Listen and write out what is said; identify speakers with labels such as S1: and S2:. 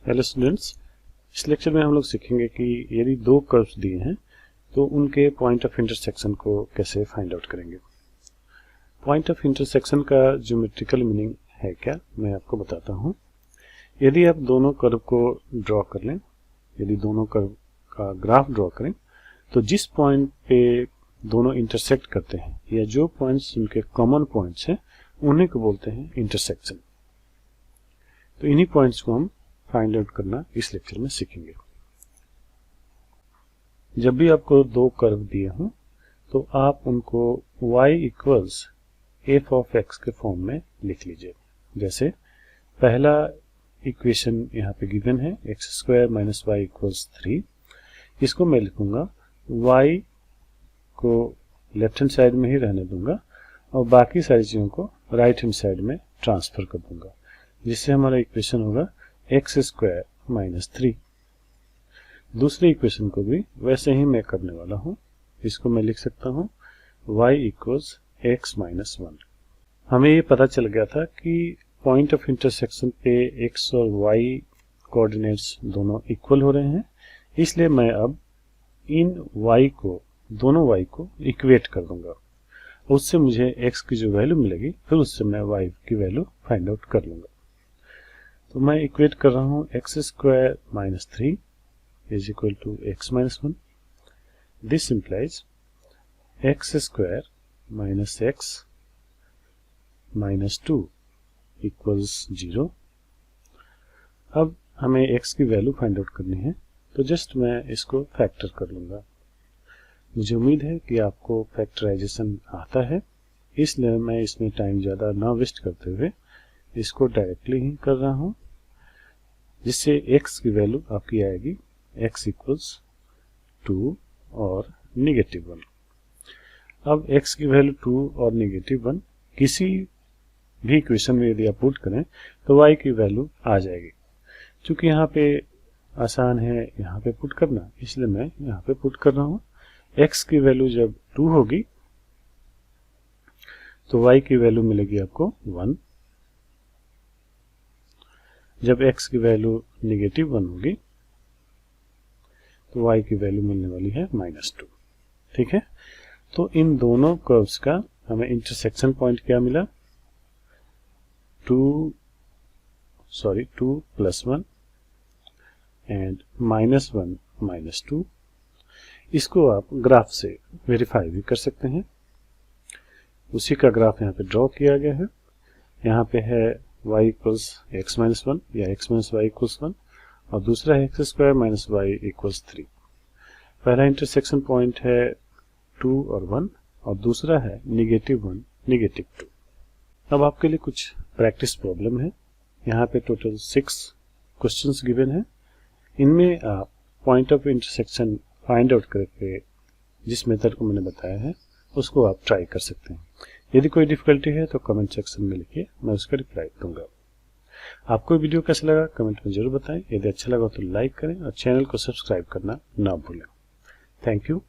S1: Hello students, इस lecture में हम लोग सीखेंगे कि यदि दो कर्व्स दिए हैं तो उनके पॉइंट ऑफ इंटरसेक्शन को कैसे फाइंड आउट करेंगे। पॉइंट ऑफ इंटरसेक्शन का ज्योमेट्रिकल मीनिंग है क्या, मैं आपको बताता हूँ। यदि आप दोनों कर्व को ड्रॉ कर लें, यदि दोनों कर्व का ग्राफ ड्रॉ करें तो जिस पॉइंट पे दोनों इंटरसेक्ट करते हैं या जो पॉइंट्स उनके कॉमन पॉइंट्स हैं उन्हीं को बोलते हैं इंटरसेक्शन। तो इन्हीं पॉइंट्स को हम फाइंड आउट करना इस लेक्चर में सीखेंगे। जब भी आपको दो कर्व दिए हों तो आप उनको y equals F of x के फॉर्म में लिख लीजिए। जैसे पहला इक्वेशन यहाँ पे गिवन है x square minus y equals 3। इसको मैं लिखूंगा y को लेफ्ट हैंड साइड में ही रहने दूंगा और बाकी सारी चीजों को राइट हैंड साइड में ट्रांसफर कर दूंगा, जिससे हमारा इक्वेशन होगा एक्स स्क्वायर माइनस 3। दूसरे इक्वेशन को भी वैसे ही मैं करने वाला हूं। इसको मैं लिख सकता हूं y इक्वल्स एक्स माइनस 1। हमें ये पता चल गया था कि पॉइंट ऑफ इंटरसेक्शन पे x और y कोऑर्डिनेट्स दोनों इक्वल हो रहे हैं, इसलिए मैं अब इन दोनों y को इक्वेट कर दूंगा। उससे मुझे x की जो वैल्यू मिलेगी फिर उससे मैं y की वैल्यू फाइंड आउट कर लूंगा। तो मैं इक्वेट कर रहा हूं x square minus 3 is equal to x minus 1। This implies x square minus x minus 2 equals 0। अब हमें x की वैल्यू फाइंड आउट करनी है, तो जस्ट मैं इसको फैक्टर कर लूंगा। मुझे उम्मीद है कि आपको फैक्टराइजेशन आता है, इसलिए मैं इसमें टाइम ज़्यादा ना वेस्ट करते हुए इसको डायरेक्टली ही कर रहा हूं, जिससे x की वैल्यू आपकी आएगी x इक्वल्स 2 और नेगेटिव 1। अब x की वैल्यू 2 और नेगेटिव 1 किसी भी इक्वेशन में यदि आप पुट करें तो y की वैल्यू आ जाएगी। क्योंकि यहाँ पे आसान है यहाँ पे पुट करना, इसलिए मैं यहाँ पे पुट कर रहा हूँ। x की वैल्यू जब 2 होगी तो y की वैल्यू मिलेगी आपको 1। जब x की वैल्यू नेगेटिव 1 होगी तो y की वैल्यू मिलने वाली है माइनस 2। ठीक है, तो इन दोनों कर्व्स का हमें इंटरसेक्शन पॉइंट क्या मिला, 2 प्लस 1 एंड माइनस 1 माइनस 2। इसको आप ग्राफ से वेरीफाई भी कर सकते हैं। उसी का ग्राफ यहाँ पे ड्रॉ किया गया है। यहाँ पे है y इक्वल्स एक्स माइनस 1 या x माइनस वाई इक्वल्स 1 और दूसरा है x square minus y equals 3। पहला इंटरसेक्शन पॉइंट है 2 और 1 और दूसरा है नेगेटिव 1 नेगेटिव 2। अब आपके लिए कुछ प्रैक्टिस प्रॉब्लम है। यहाँ पे टोटल 6 क्वेश्चंस गिवन है। इनमें आप point of intersection find out करके जिस मेथड को मैंने बताया है उसको आप ट्राई कर सकते हैं। यदि कोई डिफिकल्टी है तो कमेंट सेक्शन में लिखिए, मैं उसका रिप्लाई दूंगा। आपको वीडियो कैसा लगा कमेंट में जरूर बताएं। यदि अच्छा लगा तो लाइक करें और चैनल को सब्सक्राइब करना ना भूलें। Thank you.